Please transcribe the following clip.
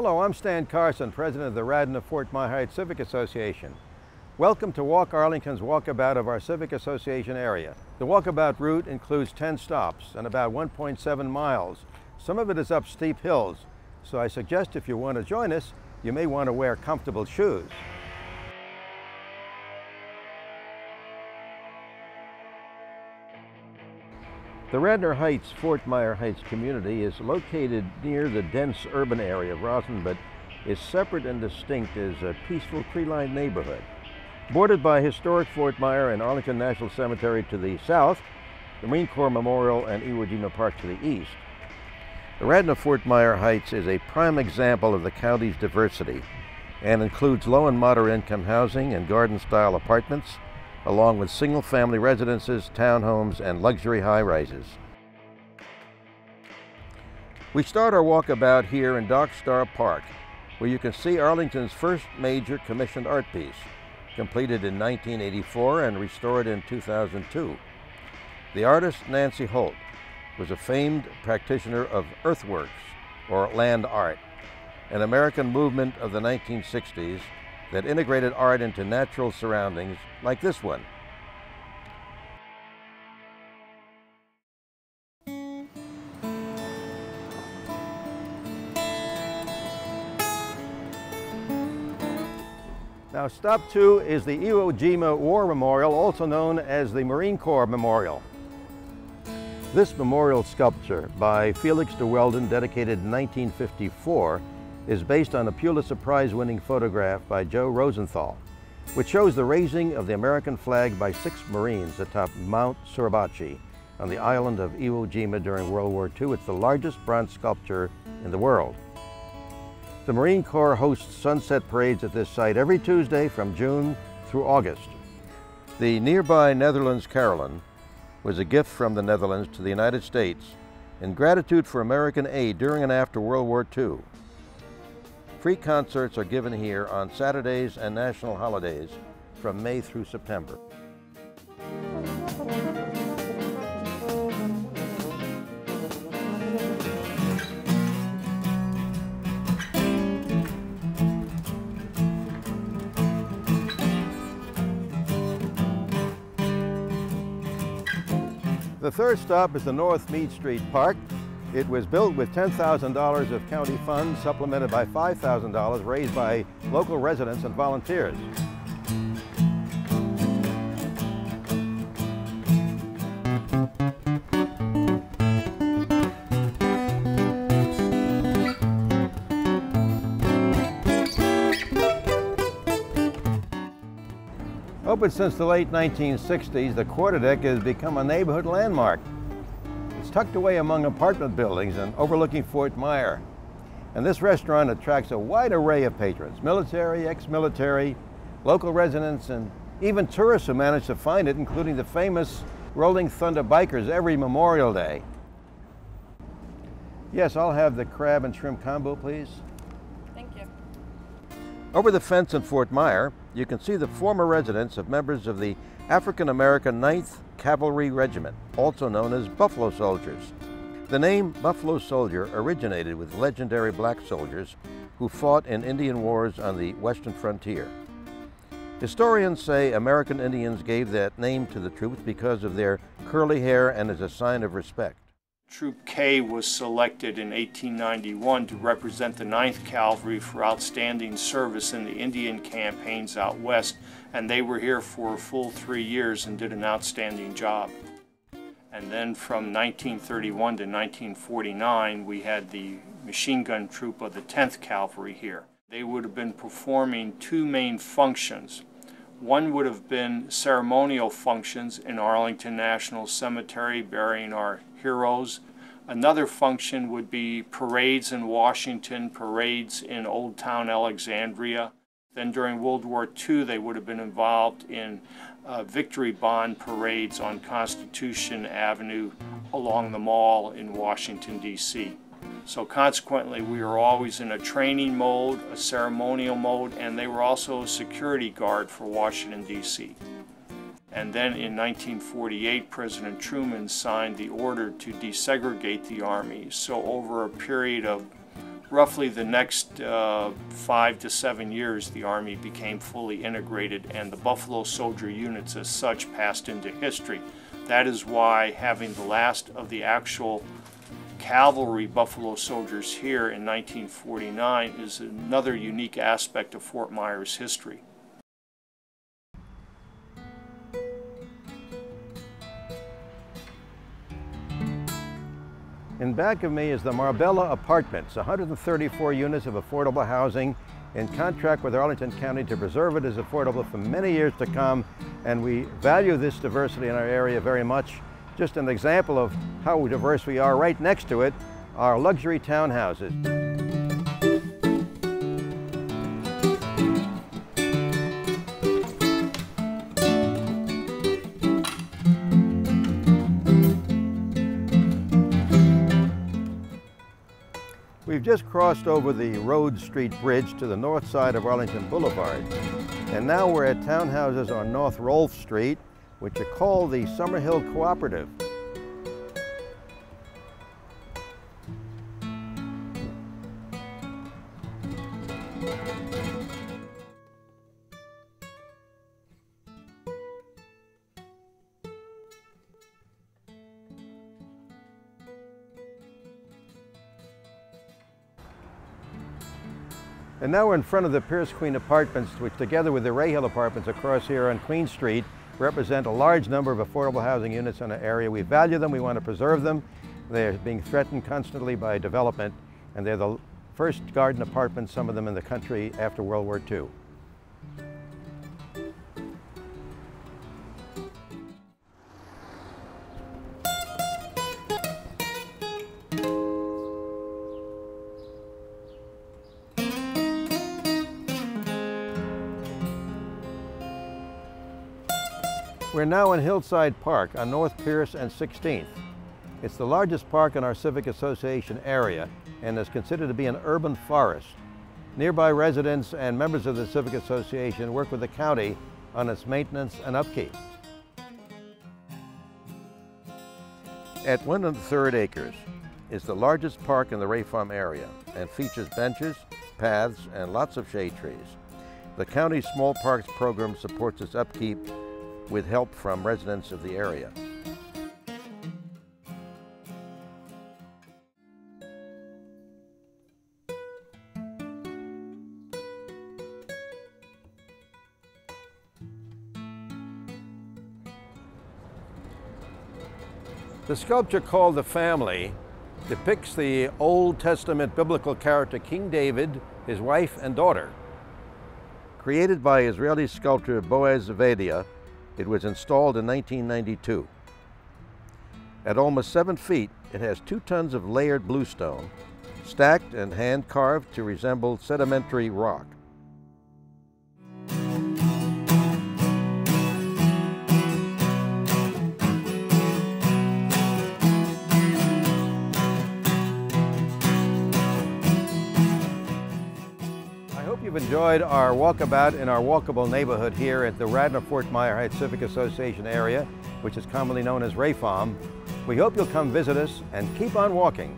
Hello, I'm Stan Carson, President of the Radnor Fort Myer Heights Civic Association. Welcome to Walk Arlington's Walkabout of our Civic Association area. The Walkabout route includes 10 stops and about 1.7 miles. Some of it is up steep hills, so I suggest if you want to join us, you may want to wear comfortable shoes. The Radnor Heights, Fort Myer Heights community is located near the dense urban area of Rosslyn, but is separate and distinct as a peaceful tree-lined neighborhood. Bordered by historic Fort Myer and Arlington National Cemetery to the south, the Marine Corps Memorial and Iwo Jima Park to the east. The Radnor Fort Myer Heights is a prime example of the county's diversity and includes low and moderate income housing and garden-style apartments, along with single-family residences, townhomes, and luxury high-rises. We start our walkabout here in Dark Star Park, where you can see Arlington's first major commissioned art piece, completed in 1984 and restored in 2002. The artist, Nancy Holt, was a famed practitioner of earthworks, or land art, an American movement of the 1960s that integrated art into natural surroundings like this one. Now, stop 2 is the Iwo Jima War Memorial, also known as the Marine Corps Memorial. This memorial sculpture by Felix de Weldon, dedicated in 1954, is based on a Pulitzer Prize-winning photograph by Joe Rosenthal, which shows the raising of the American flag by 6 Marines atop Mount Suribachi on the island of Iwo Jima during World War II. It's the largest bronze sculpture in the world. The Marine Corps hosts sunset parades at this site every Tuesday from June through August. The nearby Netherlands Carillon was a gift from the Netherlands to the United States in gratitude for American aid during and after World War II. Free concerts are given here on Saturdays and national holidays from May through September. The third stop is the North Meade Street Park. It was built with $10,000 of county funds, supplemented by $5,000 raised by local residents and volunteers. Opened since the late 1960s, the Quarterdeck has become a neighborhood landmark. It's tucked away among apartment buildings and overlooking Fort Myer. And this restaurant attracts a wide array of patrons, military, ex-military, local residents, and even tourists who manage to find it, including the famous Rolling Thunder bikers every Memorial Day. Yes, I'll have the crab and shrimp combo, please. Thank you. Over the fence in Fort Myer, you can see the former residence of members of the African-American 9th Cavalry Regiment, also known as Buffalo Soldiers. The name Buffalo Soldier originated with legendary black soldiers who fought in Indian wars on the western frontier. Historians say American Indians gave that name to the troops because of their curly hair and as a sign of respect. Troop K was selected in 1891 to represent the 9th Cavalry for outstanding service in the Indian campaigns out west, and they were here for a full 3 years and did an outstanding job. And then from 1931 to 1949, we had the machine gun troop of the 10th Cavalry here. They would have been performing 2 main functions. One would have been ceremonial functions in Arlington National Cemetery, burying our heroes. Another function would be parades in Washington, parades in Old Town Alexandria. Then during World War II, they would have been involved in victory bond parades on Constitution Avenue along the mall in Washington, D.C. So consequently, we were always in a training mode, a ceremonial mode, and they were also a security guard for Washington, D.C. And then in 1948, President Truman signed the order to desegregate the Army. So over a period of roughly the next 5 to 7 years, the Army became fully integrated, and the Buffalo Soldier units as such passed into history. That is why having the last of the actual cavalry Buffalo Soldiers here in 1949 is another unique aspect of Fort Myers history. In back of me is the Marbella Apartments, 134 units of affordable housing in contract with Arlington County to preserve it as affordable for many years to come, and we value this diversity in our area very much. Just an example of how diverse we are, right next to it are luxury townhouses. We've just crossed over the Rhodes Street Bridge to the north side of Arlington Boulevard, and now we're at townhouses on North Rolfe Street, which are called the Summerhill Cooperative. And now we're in front of the Pierce Queen Apartments, which together with the Ray Hill Apartments across here on Queen Street represent a large number of affordable housing units in our area. We value them, we want to preserve them. They're being threatened constantly by development, and they're the first garden apartments, some of them in the country, after World War II. We're now in Hillside Park on North Pierce and 16th. It's the largest park in our Civic Association area and is considered to be an urban forest. Nearby residents and members of the Civic Association work with the county on its maintenance and upkeep. At 1 1/3 acres is the largest park in the Ray Farm area and features benches, paths, and lots of shade trees. The county's Small Parks program supports its upkeep with help from residents of the area. The sculpture called The Family depicts the Old Testament biblical character King David, his wife and daughter. Created by Israeli sculptor Boaz Vadia, it was installed in 1992. At almost 7 feet, it has 2 tons of layered bluestone, stacked and hand-carved to resemble sedimentary rock. You've enjoyed our walkabout in our walkable neighborhood here at the Radnor Fort Myer Heights Civic Association area, which is commonly known as Ray Farm. We hope you'll come visit us and keep on walking.